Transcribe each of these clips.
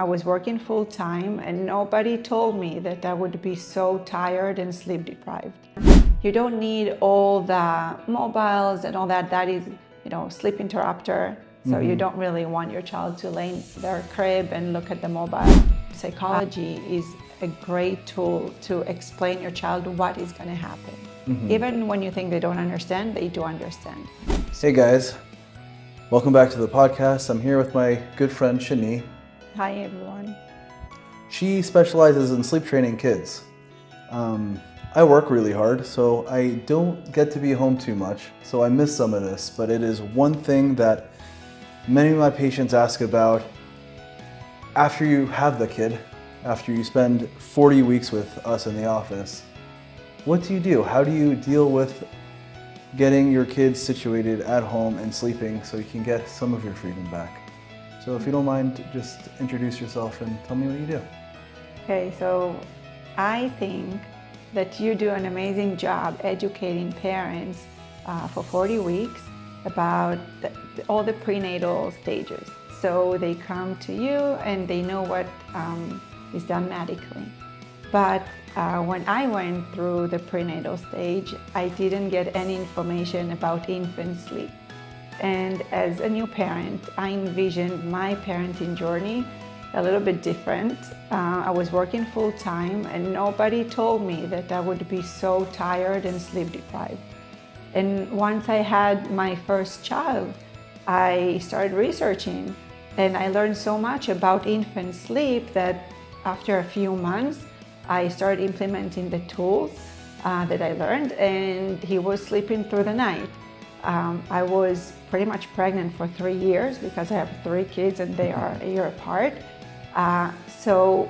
I was working full time and nobody told me that I would be so tired and sleep deprived. You don't need all the mobiles and all that. That is, sleep interrupter. So you don't really want your child to lay in their crib and look at the mobile. Psychology is a great tool to explain your child what is going to happen. Even when you think they don't understand, they do understand. Hey guys, welcome back to the podcast. I'm here with my good friend Shani. Hi everyone. She specializes in sleep training kids. I work really hard, so I don't get to be home too much, so I miss some of this, but it is one thing that many of my patients ask about after you have the kid, after you spend 40 weeks with us in the office. What do you do? How do you deal with getting your kids situated at home and sleeping so you can get some of your freedom back? So if you don't mind, just introduce yourself and tell me what you do. Okay, so I think that you do an amazing job educating parents for 40 weeks about all the prenatal stages. So they come to you and they know what is done medically. But when I went through the prenatal stage, I didn't get any information about infant sleep. And as a new parent, I envisioned my parenting journey a little bit different. I was working full time and nobody told me that I would be so tired and sleep deprived. And once I had my first child, I started researching and I learned so much about infant sleep that after a few months, I started implementing the tools that I learned, and he was sleeping through the night. I was pretty much pregnant for 3 years because I have 3 kids and they are a year apart. So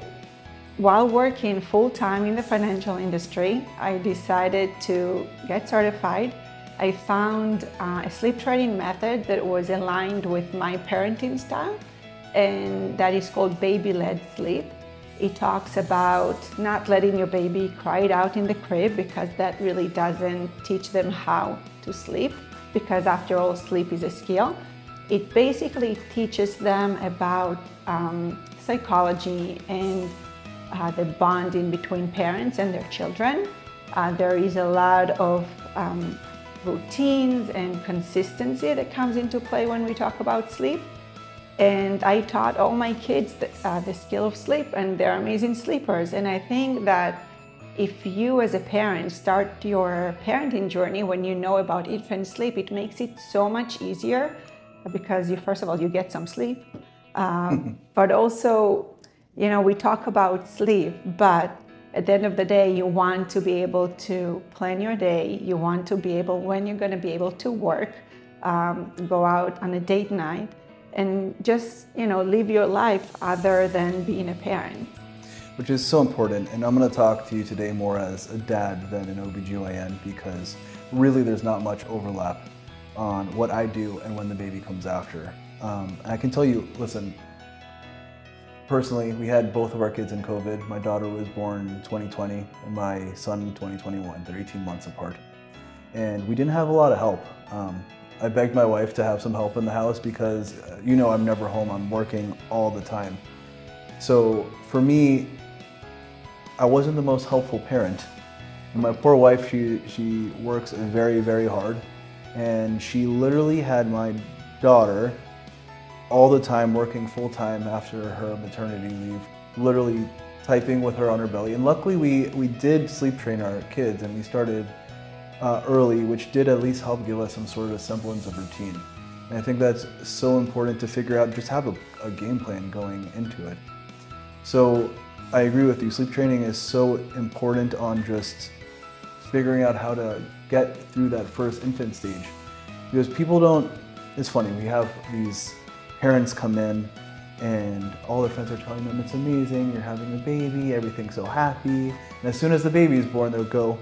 while working full-time in the financial industry, I decided to get certified. I found a sleep training method that was aligned with my parenting style, and that is called baby-led sleep. It talks about not letting your baby cry it out in the crib because that really doesn't teach them how to sleep, because after all, sleep is a skill. It basically teaches them about psychology and the bonding between parents and their children. There is a lot of routines and consistency that comes into play when we talk about sleep. And I taught all my kids the skill of sleep, and they're amazing sleepers. And I think that if you as a parent start your parenting journey when you know about infant sleep, it makes it so much easier because first of all, you get some sleep. But also, we talk about sleep, but at the end of the day, you want to be able to plan your day. You want to be able, when you're going to be able to work, go out on a date night, and just, live your life other than being a parent. Which is so important, and I'm going to talk to you today more as a dad than an OBGYN because really there's not much overlap on what I do and when the baby comes after. And I can tell you, listen, personally, we had both of our kids in COVID. My daughter was born in 2020 and my son in 2021. They're 18 months apart. And we didn't have a lot of help. I begged my wife to have some help in the house because, I'm never home. I'm working all the time. So for me, I wasn't the most helpful parent. And my poor wife, she works very, very hard. And she literally had my daughter all the time working full time after her maternity leave, literally typing with her on her belly. And luckily we did sleep train our kids and we started early, which did at least help give us some sort of semblance of routine. And I think that's so important to figure out, just have a game plan going into it. So I agree with you, sleep training is so important on just figuring out how to get through that first infant stage. Because it's funny, we have these parents come in and all their friends are telling them it's amazing, you're having a baby, everything's so happy. And as soon as the baby is born, they'll go,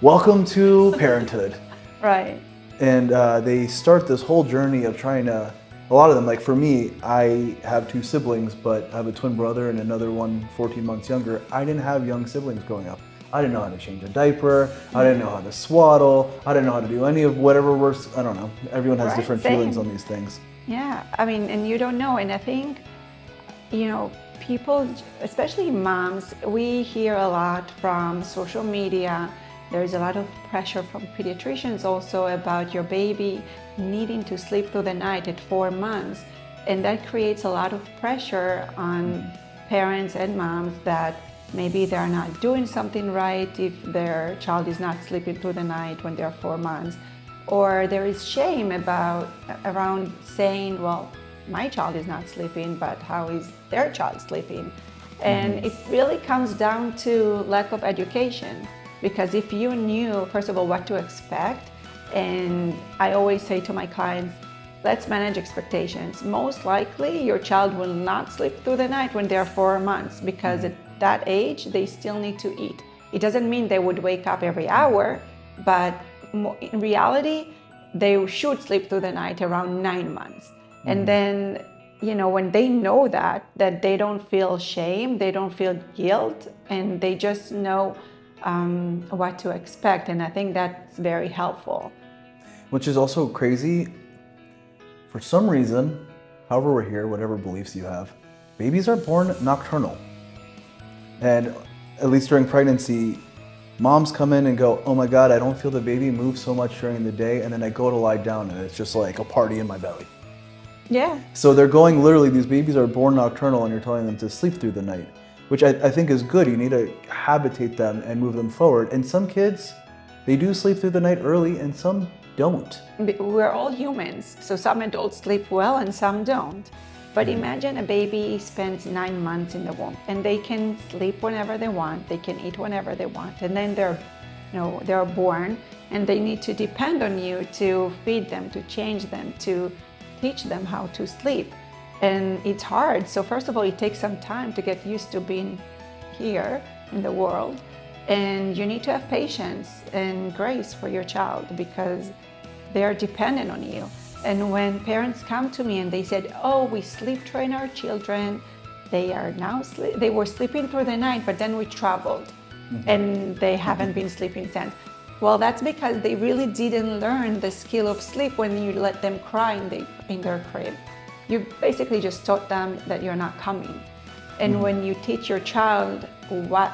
welcome to Parenthood. Right. And they start this whole journey of trying to, a lot of them, like for me, I have 2 siblings, but I have a twin brother and another one 14 months younger. I didn't have young siblings growing up. I didn't know how to change a diaper. I didn't know how to swaddle. I didn't know how to do any of whatever works. I don't know. Everyone has different feelings on these things. Yeah, and you don't know. And I think, people, especially moms, we hear a lot from social media. There's a lot of pressure from pediatricians also about your baby needing to sleep through the night at 4 months. And that creates a lot of pressure on parents and moms that maybe they're not doing something right if their child is not sleeping through the night when they're 4 months. Or there is shame around saying, well, my child is not sleeping, but how is their child sleeping? And it really comes down to lack of education. Because if you knew, first of all, what to expect, and I always say to my clients, let's manage expectations. Most likely, your child will not sleep through the night when they're 4 months, because at that age, they still need to eat. It doesn't mean they would wake up every hour, but in reality, they should sleep through the night around 9 months. And then, when they know that they don't feel shame, they don't feel guilt, and they just know what to expect. And I think that's very helpful. Which is also crazy. For some reason, however we're here, whatever beliefs you have, babies are born nocturnal. And at least during pregnancy, moms come in and go, oh my God, I don't feel the baby move so much during the day. And then I go to lie down and it's just like a party in my belly. Yeah. So they're going, literally, these babies are born nocturnal and you're telling them to sleep through the night, which I think is good. You need to habitate them and move them forward. And some kids, they do sleep through the night early and some don't. We're all humans. So some adults sleep well and some don't. But imagine a baby spends 9 months in the womb and they can sleep whenever they want, they can eat whenever they want, and then they're born and they need to depend on you to feed them, to change them, to teach them how to sleep. And it's hard. So first of all, it takes some time to get used to being here in the world. And you need to have patience and grace for your child because they are dependent on you. And when parents come to me and they said, oh, we sleep train our children, they were sleeping through the night, but then we traveled and they haven't been sleeping since. Well, that's because they really didn't learn the skill of sleep when you let them cry in their crib. You basically just taught them that you're not coming. And when you teach your child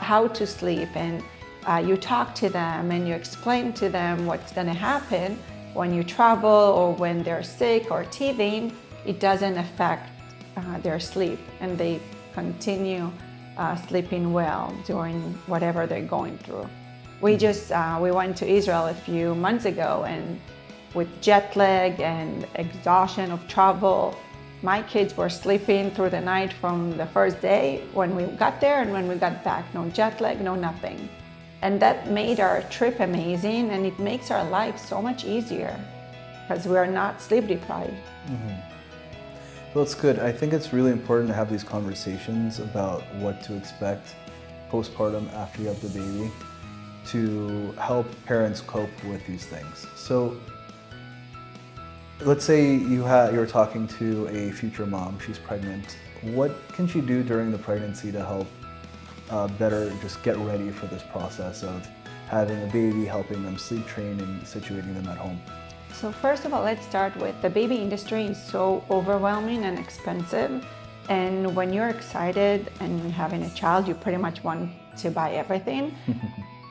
how to sleep and you talk to them and you explain to them what's going to happen when you travel or when they're sick or teething, it doesn't affect their sleep and they continue sleeping well during whatever they're going through. We went to Israel a few months ago, and with jet lag and exhaustion of travel, my kids were sleeping through the night from the first day when we got there and when we got back. No jet lag, no nothing. And that made our trip amazing, and it makes our life so much easier because we are not sleep deprived. Well, it's good. I think it's really important to have these conversations about what to expect postpartum after you have the baby, to help parents cope with these things. So let's say you're talking to a future mom, she's pregnant. What can she do during the pregnancy to help better just get ready for this process of having a baby, helping them sleep train and situating them at home? So first of all, let's start with the baby industry is so overwhelming and expensive. And when you're excited and having a child, you pretty much want to buy everything.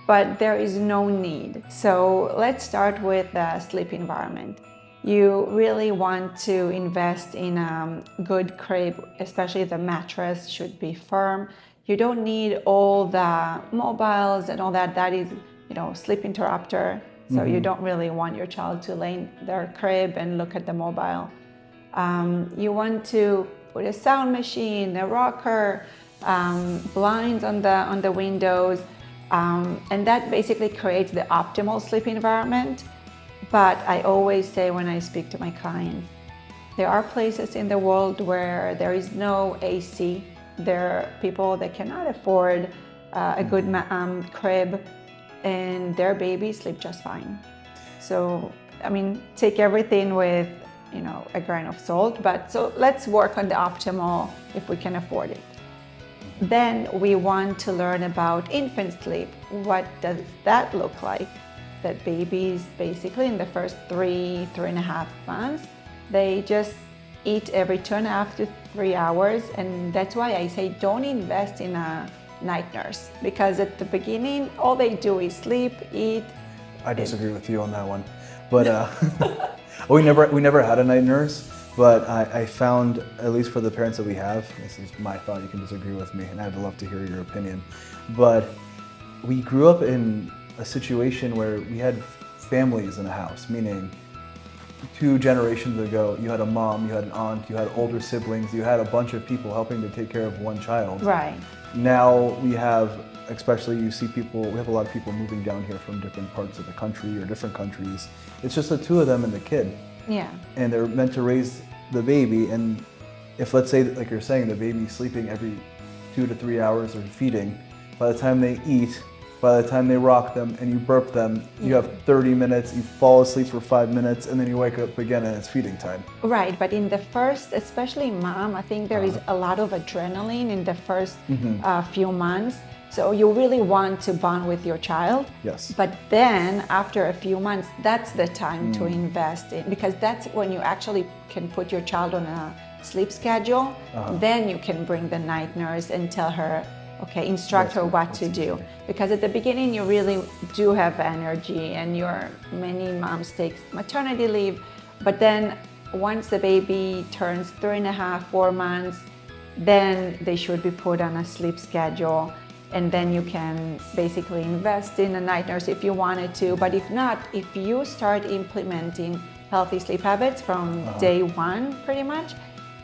But there is no need. So let's start with the sleep environment. You really want to invest in a good crib, especially the mattress should be firm. You don't need all the mobiles and all that. That is, sleep interrupter. So you don't really want your child to lay in their crib and look at the mobile. You want to put a sound machine, a rocker, blinds on the windows. And that basically creates the optimal sleep environment. But I always say when I speak to my clients, there are places in the world where there is no AC. There are people that cannot afford a good crib and their babies sleep just fine. So, take everything with, a grain of salt. But so let's work on the optimal if we can afford it. Then we want to learn about infant sleep. What does that look like? That babies basically in the first 3.5 months, they just eat every 2.5 to 3 hours. And that's why I say don't invest in a night nurse, because at the beginning, all they do is sleep, eat. I disagree with you on that one, but we never had a night nurse. But I found, at least for the parents that we have, this is my thought, you can disagree with me, and I'd love to hear your opinion. But we grew up in a situation where we had families in a house, meaning 2 generations ago, you had a mom, you had an aunt, you had older siblings, you had a bunch of people helping to take care of one child. Right. Now we have, especially you see people, we have a lot of people moving down here from different parts of the country or different countries. It's just the 2 of them and the kid. Yeah. And they're meant to raise the baby, and if, let's say, like you're saying, the baby's sleeping every 2 to 3 hours or feeding, by the time they eat, by the time they rock them and you burp them, you have 30 minutes, you fall asleep for 5 minutes, and then you wake up again and it's feeding time. Right, but in the first, especially mom, I think there is a lot of adrenaline in the first few months. So you really want to bond with your child. Yes. But then after a few months, that's the time to invest in, because that's when you actually can put your child on a sleep schedule. Then you can bring the night nurse and tell her, okay, instruct her what to do. Because at the beginning, you really do have energy, and many moms take maternity leave. But then once the baby turns 3.5, 4 months, then they should be put on a sleep schedule. And then you can basically invest in a night nurse if you wanted to. But if not, if you start implementing healthy sleep habits from day one, pretty much,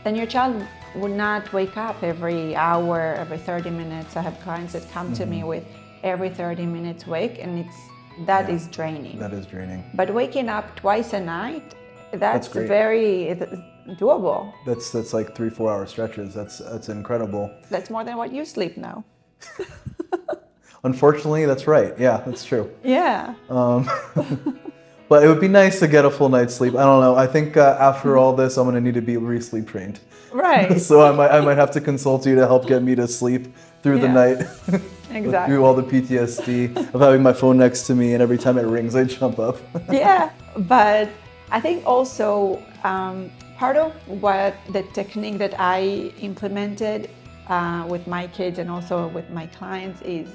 then your child would not wake up every hour, every 30 minutes. I have clients that come to me with every 30 minutes wake, and that is draining. That is draining. But waking up twice a night, that's great. very doable. That's like 3-4 hour stretches. That's incredible. That's more than what you sleep now. Unfortunately, that's right. Yeah, that's true. Yeah. But it would be nice to get a full night's sleep. I don't know. I think after all this, I'm going to need to be re-sleep trained. Right. So I might have to consult you to help get me to sleep through the night. Exactly. Through all the PTSD of having my phone next to me, and every time it rings, I jump up. Yeah, but I think also part of what the technique that I implemented with my kids and also with my clients is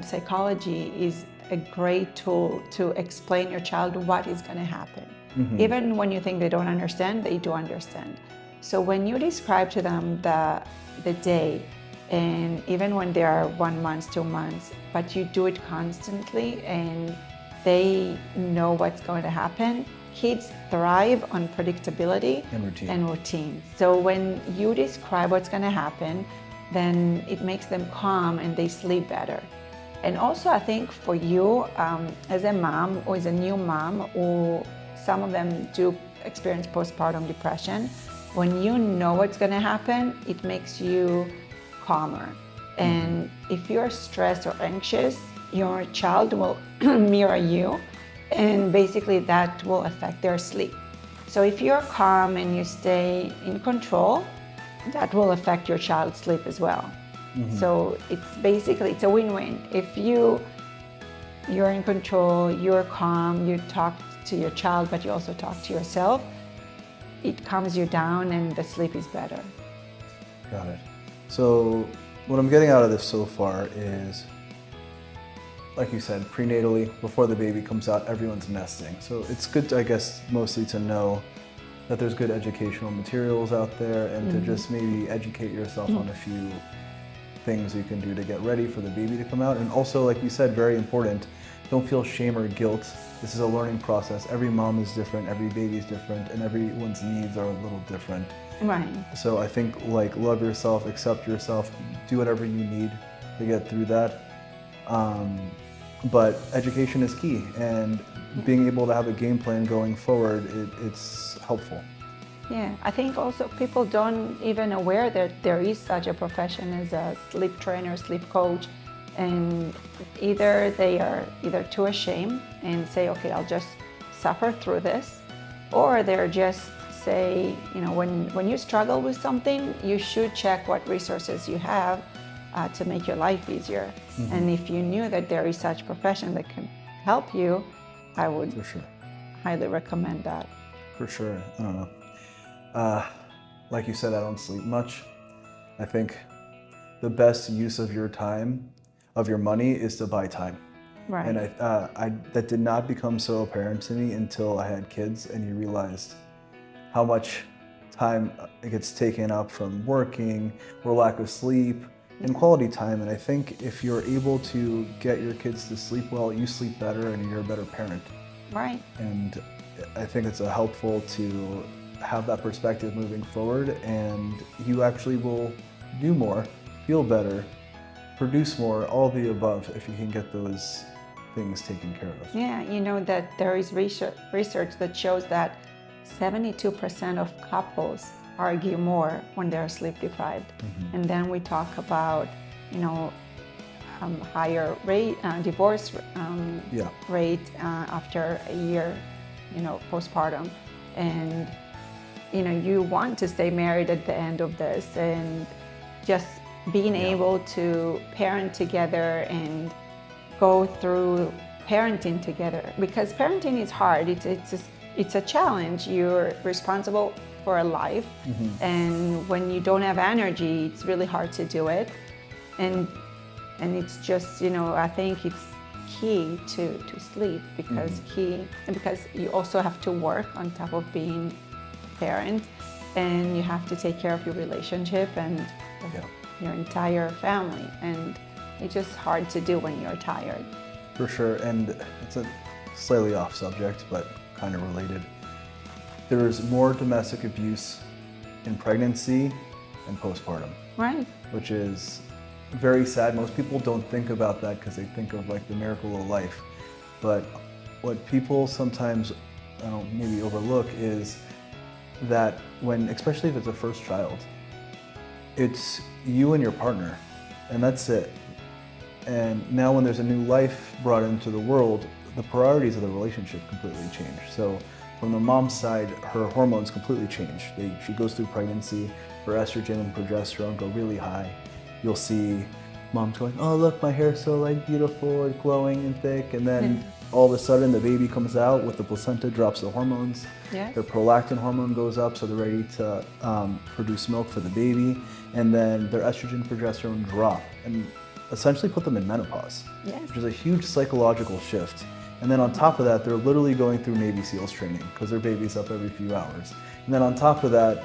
psychology is a great tool to explain your child what is going to happen. Even when you think they don't understand, they do understand. So when you describe to them the day, and even when they are 1 month, 2 months, but you do it constantly and they know what's going to happen, kids thrive on predictability and routine. So when you describe what's going to happen, then it makes them calm and they sleep better. And also I think for you as a mom or as a new mom, or some of them do experience postpartum depression, when you know what's going to happen, it makes you calmer. And if you're stressed or anxious, your child will mirror you, and basically that will affect their sleep. So if you're calm and you stay in control, that will affect your child's sleep as well. So it's a win-win. If you're in control, you're calm, you talk to your child, but you also talk to yourself, it calms you down and the sleep is better. Got it. So what I'm getting out of this so far is, like you said, prenatally, before the baby comes out, everyone's nesting. So it's good, I guess, mostly to know that there's good educational materials out there, and to just maybe educate yourself on a few things you can do to get ready for the baby to come out. And also, like you said, very important, don't feel shame or guilt. This is a learning process. Every mom is different, every baby is different, and everyone's needs are a little different. Right. So I think, like, love yourself, accept yourself, do whatever you need to get through that. But education is key, and being able to have a game plan going forward, it's helpful. Yeah, I think also people don't even aware that there is such a profession as a sleep trainer, sleep coach, and either they are too ashamed and say, okay, I'll just suffer through this, or they're just say, when you struggle with something, you should check what resources you have to make your life easier. And if you knew that there is such profession that can help you, I would For sure. highly recommend that. For sure. I don't know. Like you said, I don't sleep much. I think the best use of your time, of your money, is to buy time. Right. And that did not become so apparent to me until I had kids, and you realized how much time it gets taken up from working or lack of sleep and quality time. And I think if you're able to get your kids to sleep well, you sleep better and you're a better parent. Right. And I think it's helpful to have that perspective moving forward, and you actually will do more, feel better, produce more, all the above, if you can get those things taken care of. Yeah, you know that there is research that shows that 72% of couples argue more when they're sleep deprived. And then we talk about, higher rate, divorce rate after a year, postpartum. And, you want to stay married at the end of this, and just being able to parent together and go through parenting together, because parenting is hard. It's a challenge. You're responsible for a life, and when you don't have energy, it's really hard to do it. And it's just, I think it's key to sleep, because because you also have to work on top of being a parent, and you have to take care of your relationship and your entire family, and it's just hard to do when you're tired. For sure, and it's a slightly off subject, but kind of related. There's more domestic abuse in pregnancy and postpartum. Right. Which is very sad. Most people don't think about that because they think of like the miracle of life. But what people sometimes maybe overlook is that when, especially if it's a first child, it's you and your partner, and that's it. And now when there's a new life brought into the world, the priorities of the relationship completely change. So from the mom's side, her hormones completely change. She goes through pregnancy, her estrogen and progesterone go really high. You'll see moms going, oh look, my hair's so beautiful and glowing and thick, and then all of a sudden the baby comes out with the placenta, drops the hormones. Yeah. Their prolactin hormone goes up, so they're ready to produce milk for the baby, and then their estrogen and progesterone drop and essentially put them in menopause, which is a huge psychological shift. And then on top of that, they're literally going through Navy SEALs training because their baby's up every few hours. And then on top of that,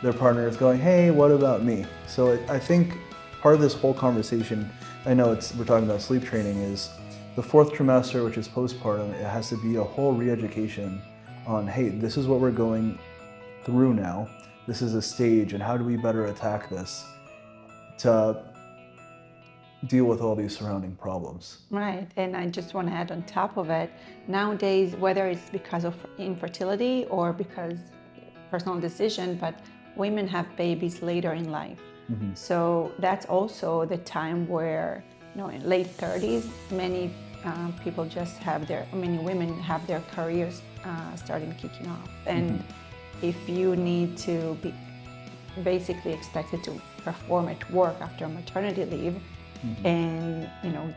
their partner is going, hey, what about me? So I think part of this whole conversation, I know we're talking about sleep training, is the 4th trimester, which is postpartum. It has to be a whole re-education on, hey, this is what we're going through now. This is a stage, and how do we better attack this to deal with all these surrounding problems. Right, and I just want to add on top of it, nowadays, whether it's because of infertility or because personal decision, but women have babies later in life. So that's also the time where, in late 30s, many women have their careers starting kicking off. And if you need to be basically expected to perform at work after maternity leave, and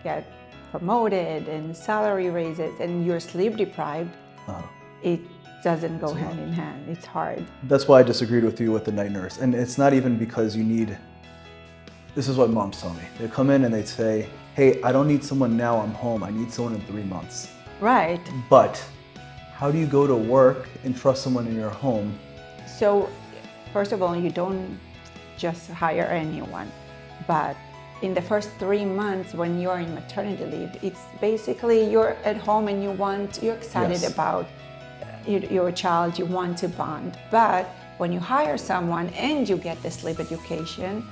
get promoted and salary raises, and you're sleep deprived, it doesn't go hand in hand. It's hard. That's why I disagreed with you with the night nurse. And it's not even because this is what moms tell me. They come in and they say, hey, I don't need someone now, I'm home. I need someone in 3 months. Right. But how do you go to work and trust someone in your home? So first of all, you don't just hire anyone, but in the first 3 months when you're in maternity leave, it's basically you're at home and you're excited about your child, you want to bond. But when you hire someone and you get the sleep education,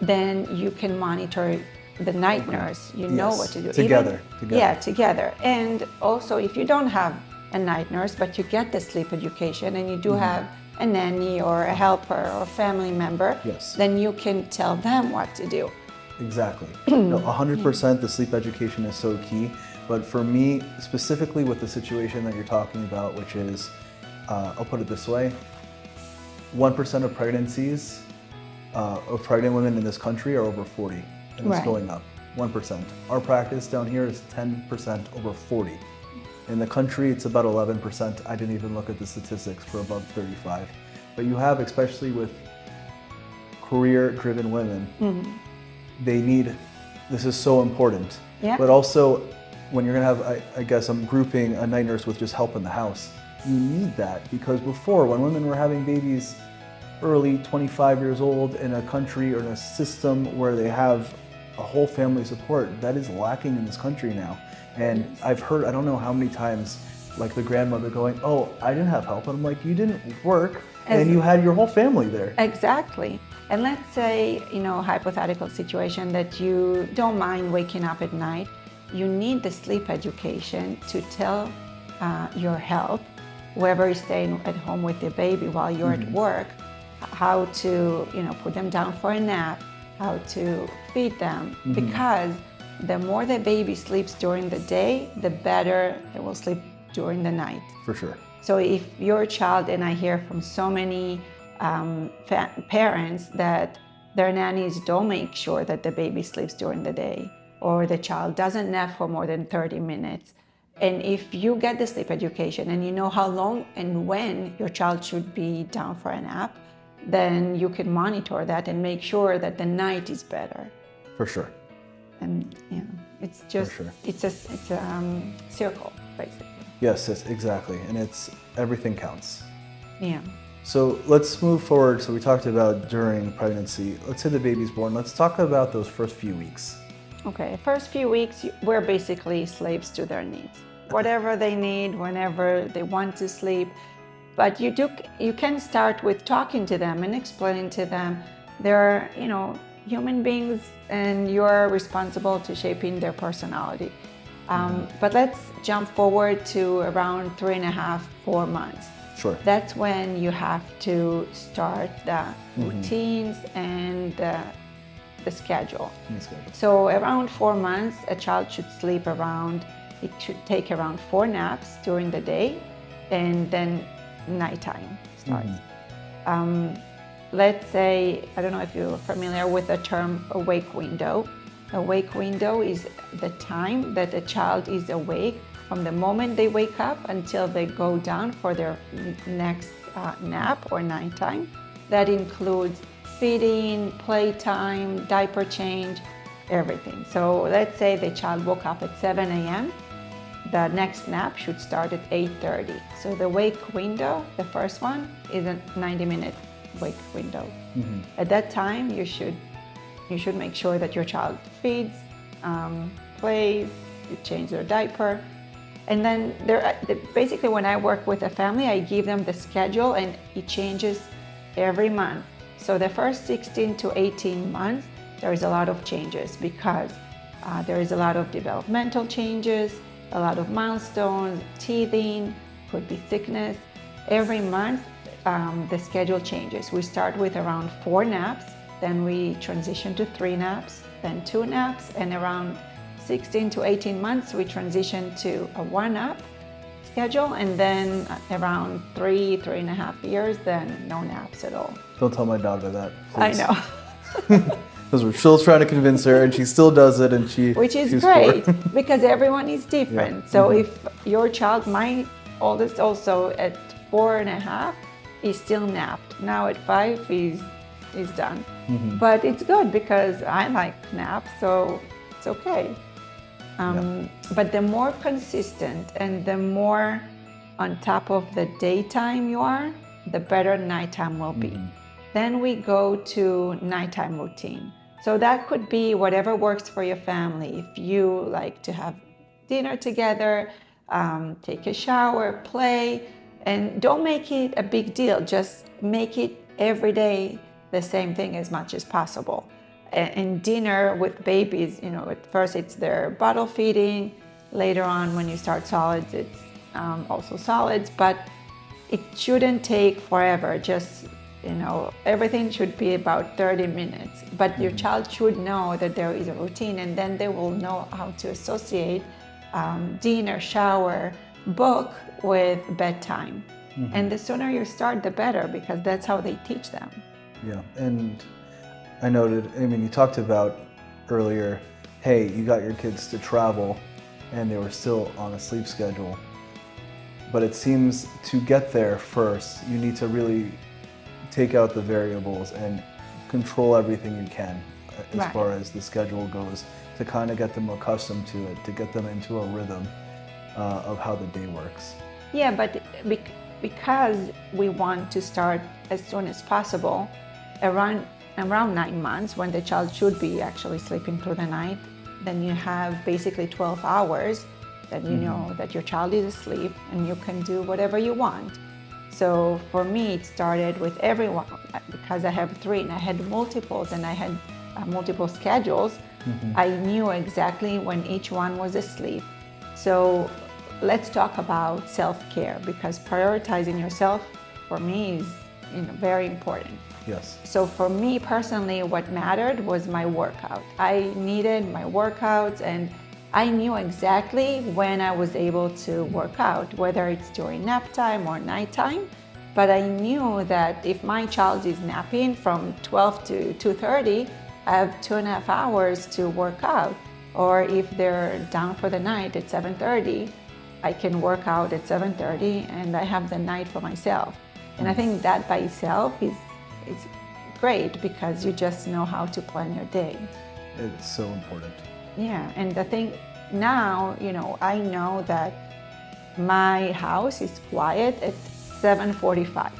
then you can monitor the night nurse. You know what to do. Together. Yeah, together. And also, if you don't have a night nurse, but you get the sleep education and you do have a nanny or a helper or a family member, then you can tell them what to do. Exactly. 100% the sleep education is so key. But for me, specifically with the situation that you're talking about, which is, I'll put it this way, 1% of pregnancies of pregnant women in this country are over 40, and it's going up, 1%. Our practice down here is 10% over 40. In the country, it's about 11%. I didn't even look at the statistics for above 35. But you have, especially with career-driven women, they need, this is so important. Yeah. But also, when you're gonna have, I guess I'm grouping a night nurse with just help in the house, you need that, because before, when women were having babies early, 25 years old, in a country or in a system where they have a whole family support, that is lacking in this country now. And I've heard, I don't know how many times, like the grandmother going, oh, I didn't have help. And I'm like, you didn't work and you had your whole family there. Exactly. And let's say, hypothetical situation that you don't mind waking up at night. You need the sleep education to tell your health, whoever is staying at home with the baby while you're at work, how to, put them down for a nap, how to feed them, because the more the baby sleeps during the day, the better they will sleep during the night. For sure. So if your child, and I hear from so many parents that their nannies don't make sure that the baby sleeps during the day, or the child doesn't nap for more than 30 minutes. And if you get the sleep education and you know how long and when your child should be down for a nap, then you can monitor that and make sure that the night is better. For sure. And it's just, it's a circle, basically. Yes, exactly. And everything counts. Yeah. So let's move forward. So we talked about during pregnancy. Let's say the baby's born. Let's talk about those first few weeks. Okay, first few weeks, we're basically slaves to their needs. Whatever they need, whenever they want to sleep. But you can start with talking to them and explaining to them they're, human beings and you're responsible to shaping their personality. But let's jump forward to around 3.5, 4 months. Sure. That's when you have to start the routines and the schedule. So around 4 months, a child should sleep it should take around 4 naps during the day, and then nighttime starts. Let's say, I don't know if you're familiar with the term awake window. Awake window is the time that a child is awake from the moment they wake up until they go down for their next nap or nighttime. That includes feeding, playtime, diaper change, everything. So let's say the child woke up at 7 a.m. The next nap should start at 8:30. So the wake window, the first one, is a 90-minute wake window. At that time, you should make sure that your child feeds, plays, you change their diaper. And then basically when I work with a family, I give them the schedule and it changes every month. So the first 16 to 18 months, there is a lot of changes because there is a lot of developmental changes, a lot of milestones, teething, could be sickness. Every month, the schedule changes. We start with around 4 naps, then we transition to 3 naps, then 2 naps, and around 16 to 18 months, we transition to a 1-nap schedule, and then around 3.5 years, then no naps at all. Don't tell my daughter that, please. I know. Because we're still trying to convince her, and she still does it, and which is great because everyone is different. So if your child, my oldest also at 4.5, is still napped. Now at 5, he's done. But it's good because I like naps, so it's okay. But the more consistent and the more on top of the daytime you are, the better nighttime will be. Then we go to nighttime routine. So that could be whatever works for your family. If you like to have dinner together, take a shower, play, and don't make it a big deal. Just make it every day the same thing as much as possible. And dinner with babies, at first it's their bottle feeding. Later on, when you start solids, it's also solids, but it shouldn't take forever. Just, everything should be about 30 minutes. But your child should know that there is a routine, and then they will know how to associate dinner, shower, book with bedtime. And the sooner you start, the better, because that's how they teach them. Yeah, and I noted, you talked about earlier, hey, you got your kids to travel and they were still on a sleep schedule. But it seems to get there first, you need to really take out the variables and control everything you can as Right. far as the schedule goes, to kind of get them accustomed to it, to get them into a rhythm of how the day works. Yeah, but because we want to start as soon as possible, around 9 months, when the child should be actually sleeping through the night, then you have basically 12 hours that you know that your child is asleep and you can do whatever you want. So for me, it started with everyone, because I have 3 and I had multiples and I had multiple schedules. I knew exactly when each one was asleep. So let's talk about self-care, because prioritizing yourself for me is very important. Yes. So for me personally, what mattered was my workout. I needed my workouts, and I knew exactly when I was able to work out, whether it's during nap time or nighttime. But I knew that if my child is napping from 12 to 2:30, I have 2.5 hours to work out. Or if they're down for the night at 7:30, I can work out at 7:30 and I have the night for myself. And I think that by itself is great, because you just know how to plan your day. It's so important. Yeah, and I think now, I know that my house is quiet at 7:45.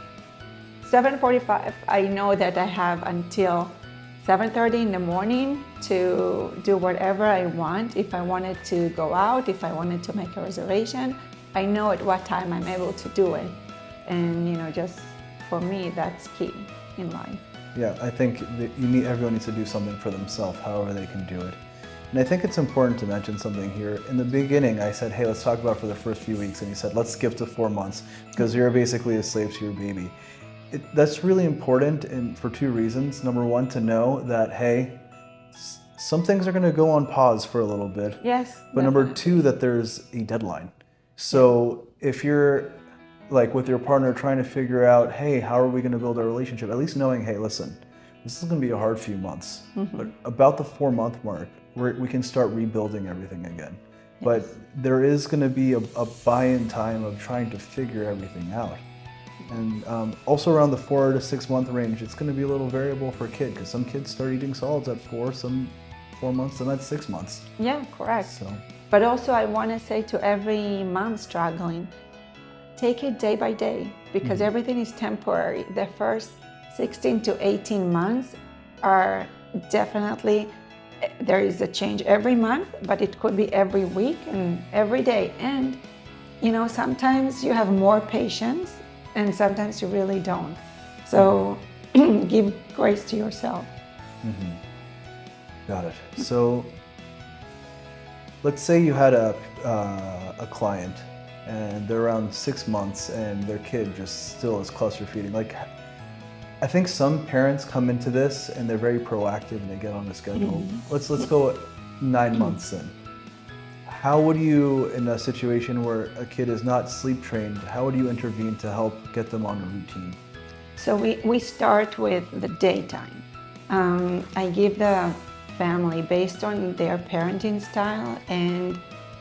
7:45, I know that I have until 7:30 in the morning to do whatever I want. If I wanted to go out, if I wanted to make a reservation, I know at what time I'm able to do it. And just for me, that's key in life. Yeah, I think that everyone needs to do something for themselves, however they can do it. And I think it's important to mention something here. In the beginning, I said, hey, let's talk about for the first few weeks. And you said, let's skip to 4 months, because you're basically a slave to your baby. That's really important, and for 2 reasons. Number one, to know that, hey, some things are going to go on pause for a little bit. Yes. But number 2, that there's a deadline. So if you're like with your partner trying to figure out, hey, how are we going to build a relationship? At least knowing, hey, listen, this is going to be a hard few months. But about the 4-month mark, we can start rebuilding everything again. Yes. But there is going to be a buy-in time of trying to figure everything out. And also around the 4 to 6 month range, it's going to be a little variable for a kid, because some kids start eating solids at 4, some 4 months, and that's 6 months. Yeah, correct. So. But also I want to say to every mom struggling, take it day by day, because everything is temporary. The first 16 to 18 months are definitely, there is a change every month, but it could be every week and every day. And, sometimes you have more patience and sometimes you really don't. So give grace to yourself. Got it. So let's say you had a client and they're around 6 months and their kid just still is cluster feeding. Like, I think some parents come into this and they're very proactive and they get on the schedule. Let's go 9 months in. How would you, in a situation where a kid is not sleep trained, how would you intervene to help get them on a routine? So we start with the daytime. I give the family based on their parenting style and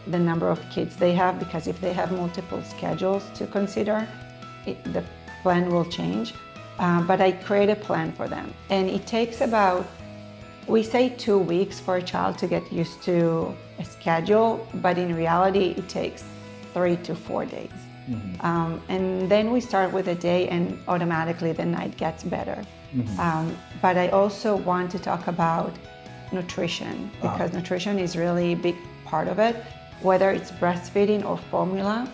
the number of kids they have, because if they have multiple schedules to consider, the plan will change. But I create a plan for them. And it takes about, we say 2 weeks for a child to get used to a schedule, but in reality, it takes 3 to 4 days. And then we start with a day and automatically the night gets better. But I also want to talk about nutrition, because nutrition is really a big part of it, whether it's breastfeeding or formula.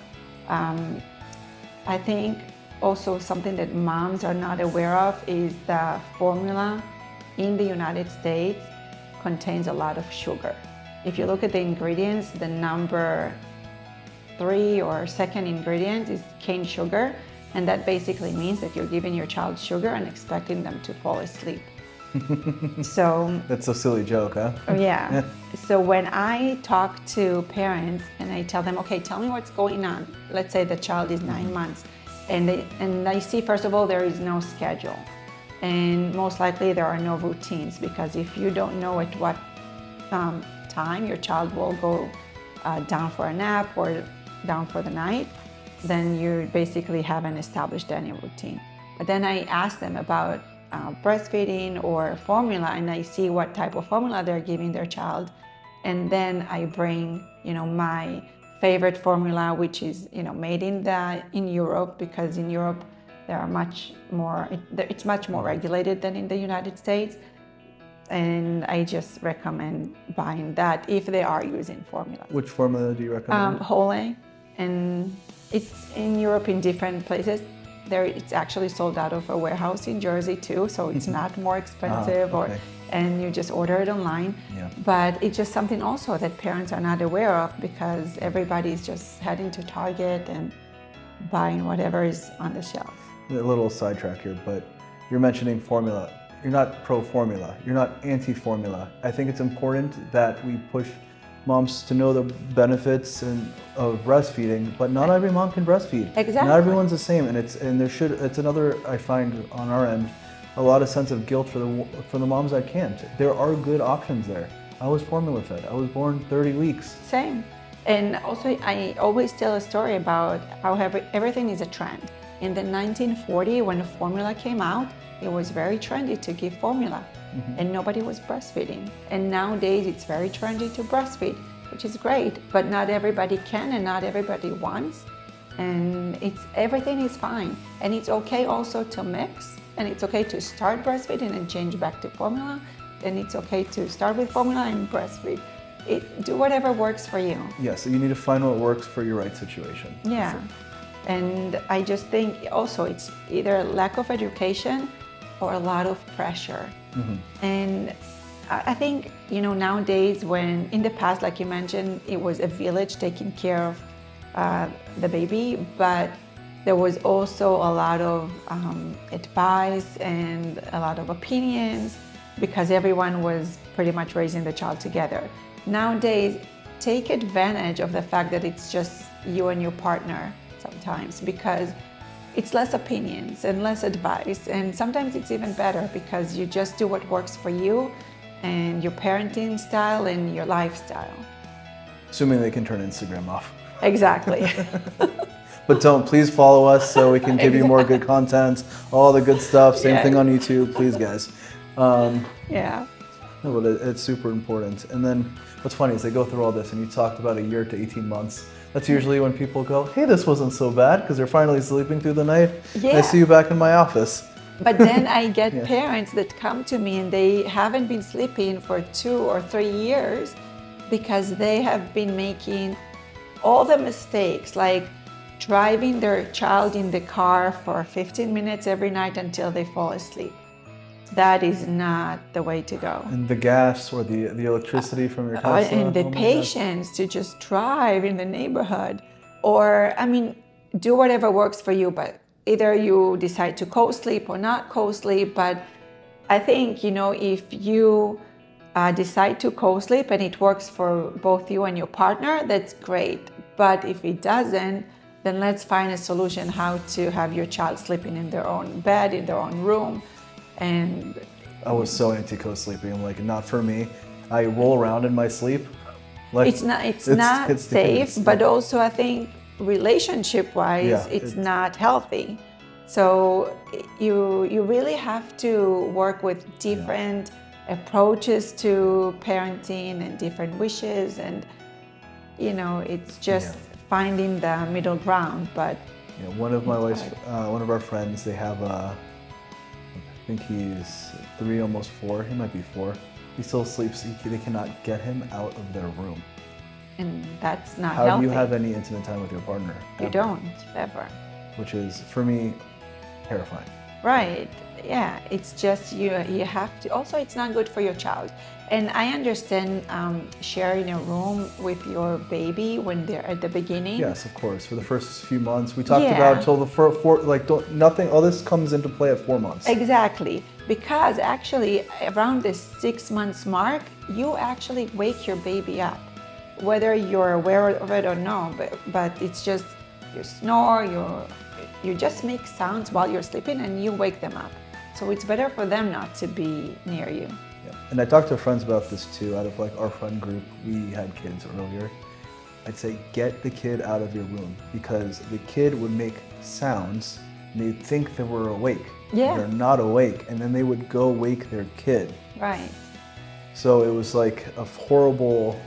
I think also something that moms are not aware of is the formula in the United States contains a lot of sugar. If you look at the ingredients, the number 3 or second ingredient is cane sugar, and that basically means that you're giving your child sugar and expecting them to fall asleep. So that's a silly joke, huh? Yeah. So when I talk to parents and I tell them, okay, tell me what's going on. Let's say the child is 9 months, and I see, first of all, there is no schedule, and most likely there are no routines, because if you don't know at what time your child will go down for a nap or down for the night, then you basically haven't established any routine. But then I ask them about breastfeeding or formula, and I see what type of formula they're giving their child. And then I bring, my favorite formula, which is, made in Europe, because in Europe there are it's much more regulated than in the United States. And I just recommend buying that if they are using formula. Which formula do you recommend? Whole, and it's in Europe in different places. It's actually sold out of a warehouse in Jersey too, so it's not more expensive, and you just order it online. Yeah. But it's just something also that parents are not aware of, because everybody's just heading to Target and buying whatever is on the shelf. A little sidetrack here, but you're mentioning formula. You're not pro-formula. You're not anti-formula. I think it's important that we push moms to know the benefits of breastfeeding, but not every mom can breastfeed. Exactly. Not everyone's the same, and it's another, I find on our end, a lot of sense of guilt for the moms that can't. There are good options there. I was formula fed. I was born 30 weeks. Same. And also, I always tell a story about how everything is a trend. In the 1940s, when formula came out, it was very trendy to give formula, and nobody was breastfeeding. And nowadays, it's very trendy to breastfeed, which is great, but not everybody can and not everybody wants. And everything is fine. And it's okay also to mix, and it's okay to start breastfeeding and change back to formula. And it's okay to start with formula and breastfeed. Do whatever works for you. Yeah, so you need to find what works for your right situation. Yeah. Sure. And I just think also it's either lack of education or a lot of pressure. And I think, nowadays, when in the past, like you mentioned, it was a village taking care of the baby, but there was also a lot of advice and a lot of opinions, because everyone was pretty much raising the child together. Nowadays, take advantage of the fact that it's just you and your partner sometimes, because it's less opinions and less advice, and sometimes it's even better because you just do what works for you and your parenting style and your lifestyle. Assuming they can turn Instagram off. Exactly. But please follow us so we can give you more good content, all the good stuff. Same thing on YouTube, please, guys. Yeah. No, but it's super important. And then what's funny is they go through all this, and you talked about a year to 18 months. That's usually when people go, hey, this wasn't so bad, because they're finally sleeping through the night. Yeah. I see you back in my office. But then I get parents that come to me and they haven't been sleeping for 2 or 3 years because they have been making all the mistakes, like driving their child in the car for 15 minutes every night until they fall asleep. That is not the way to go. And the gas or the electricity from your Tesla. And the patience to just drive in the neighborhood. Or, do whatever works for you, but either you decide to co-sleep or not co-sleep. But I think, if you decide to co-sleep and it works for both you and your partner, that's great. But if it doesn't, then let's find a solution how to have your child sleeping in their own bed, in their own room. And I was so anti co-sleeping. I'm like, not for me. I roll around in my sleep. Like, it's not safe, but also I think relationship-wise, it's not healthy. So you really have to work with different approaches to parenting and different wishes, and it's just finding the middle ground. But one of our friends, they have I think he's 3, almost 4. He might be 4. He still sleeps. They cannot get him out of their room. And that's not healthy. How do you have any intimate time with your partner? You don't, ever. Which is, for me, terrifying. Right. Yeah. It's just you have to. Also, it's not good for your child. And I understand sharing a room with your baby when they're at the beginning. Yes, of course. For the first few months, we talked about till the four, nothing. All this comes into play at 4 months. Exactly, because actually around the 6 months mark, you actually wake your baby up, whether you're aware of it or no. But it's just you snore, you just make sounds while you're sleeping, and you wake them up. So it's better for them not to be near you. And I talked to friends about this too. Out of our friend group, we had kids earlier. I'd say get the kid out of your room, because the kid would make sounds and they'd think they were awake. Yeah. They're not awake, and then they would go wake their kid. Right. So it was like a horrible.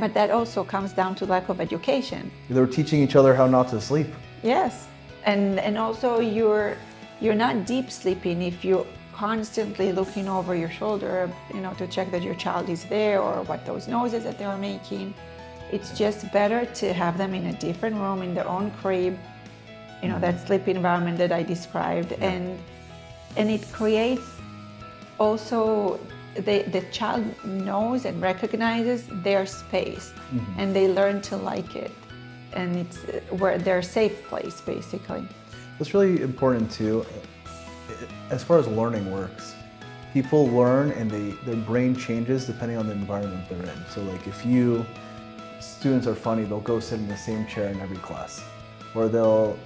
But that also comes down to lack of education. They were teaching each other how not to sleep. Yes, and also you're not deep sleeping if you're constantly looking over your shoulder, to check that your child is there or what those noises that they are making. It's just better to have them in a different room, in their own crib, that sleep environment that I described, and it creates also the child knows and recognizes their space, and they learn to like it, and it's where their safe place basically. That's really important too. As far as learning works, people learn and their brain changes depending on the environment they're in. So like if students are funny, they'll go sit in the same chair in every class, or they'll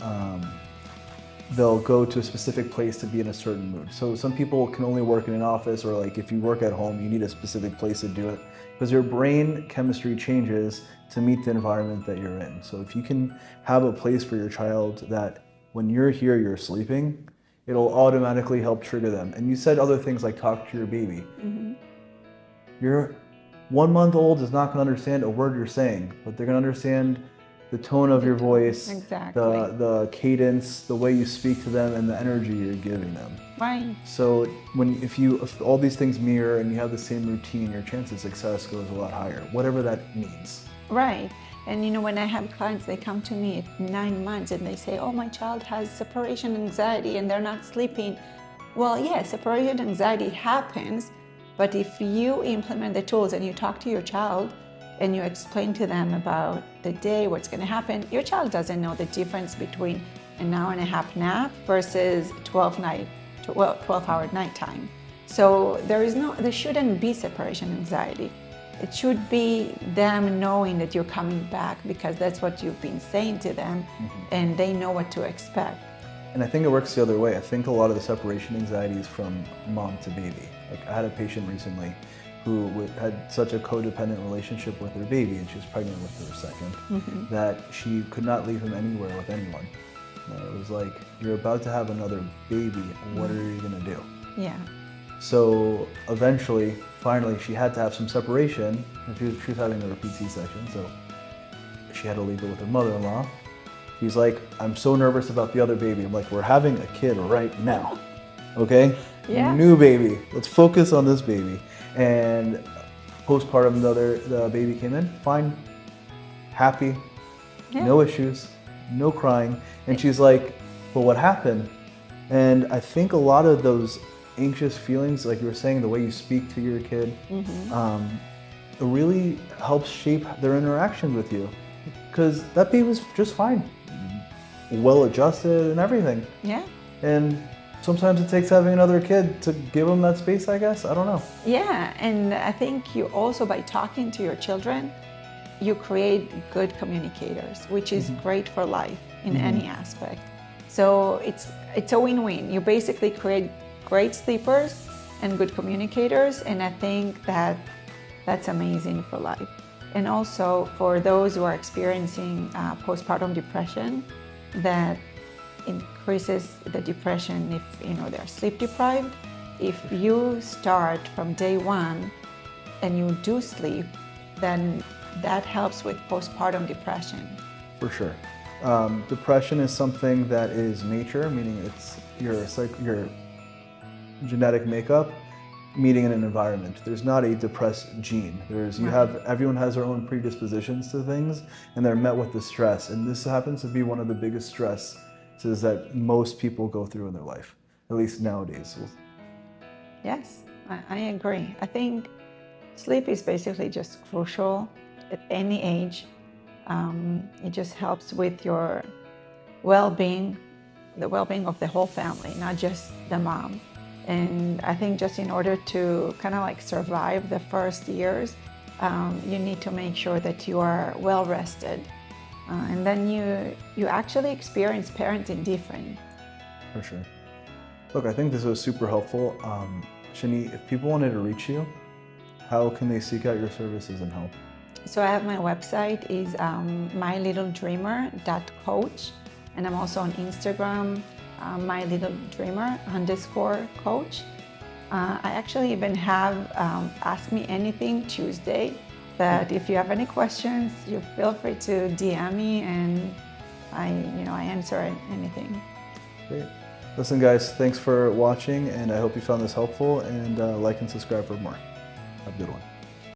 go to a specific place to be in a certain mood. So some people can only work in an office, or like if you work at home, you need a specific place to do it, because your brain chemistry changes to meet the environment that you're in. So if you can have a place for your child that when you're here, you're sleeping, it'll automatically help trigger them. And you said other things like talk to your baby. Your 1 month old is not going to understand a word you're saying, but they're going to understand the tone of your voice, exactly, the cadence, the way you speak to them, and the energy you're giving them. Right. So if all these things mirror and you have the same routine, your chance of success goes a lot higher, whatever that means. Right. And when I have clients, they come to me at 9 months and they say, oh, my child has separation anxiety and they're not sleeping. Well, yeah, separation anxiety happens, but if you implement the tools and you talk to your child and you explain to them about the day, what's going to happen, your child doesn't know the difference between an hour and a half nap versus 12-hour nighttime. So there shouldn't be separation anxiety. It should be them knowing that you're coming back because that's what you've been saying to them, and they know what to expect. And I think it works the other way. I think a lot of the separation anxiety is from mom to baby. Like I had a patient recently who had such a codependent relationship with her baby, and she was pregnant with her second, that she could not leave him anywhere with anyone. It was like, you're about to have another baby, what are you gonna do? Yeah. So eventually, finally, she had to have some separation, and she was having a repeat C-section, so she had to leave it with her mother-in-law. He's like, I'm so nervous about the other baby. I'm like, we're having a kid right now, okay? Yeah. New baby, let's focus on this baby. And postpartum, the baby came in, fine, happy, no issues, no crying. And she's like, but what happened? And I think a lot of those anxious feelings, like you were saying, the way you speak to your kid, it really helps shape their interaction with you. Because that baby was just fine, well adjusted and everything. Yeah. And sometimes it takes having another kid to give them that space, I guess. I don't know. Yeah, and I think you also, by talking to your children, you create good communicators, which is great for life in any aspect. So it's a win-win. You basically create great sleepers and good communicators, and I think that's amazing for life. And also for those who are experiencing postpartum depression, that increases the depression if they're sleep deprived. If you start from day one and you do sleep, then that helps with postpartum depression. For sure. Depression is something that is nature, meaning it's your genetic makeup, meeting in an environment. There's not a depressed gene. Everyone has their own predispositions to things, and they're met with the stress. And this happens to be one of the biggest stresses that most people go through in their life, at least nowadays. Yes, I agree. I think sleep is basically just crucial at any age. It just helps with your well-being, the well-being of the whole family, not just the mom. And I think just in order to kind of like survive the first years, you need to make sure that you are well rested. And then you actually experience parenting different. For sure. Look, I think this was super helpful. Shani, if people wanted to reach you, how can they seek out your services and help? So I have my website is mylittledreamer.coach, and I'm also on Instagram My Little Dreamer _coach. I actually even have Ask Me Anything Tuesday, that if you have any questions, you feel free to DM me, and I answer anything. Great. Listen, guys, thanks for watching, and I hope you found this helpful, and like and subscribe for more. Have a good one.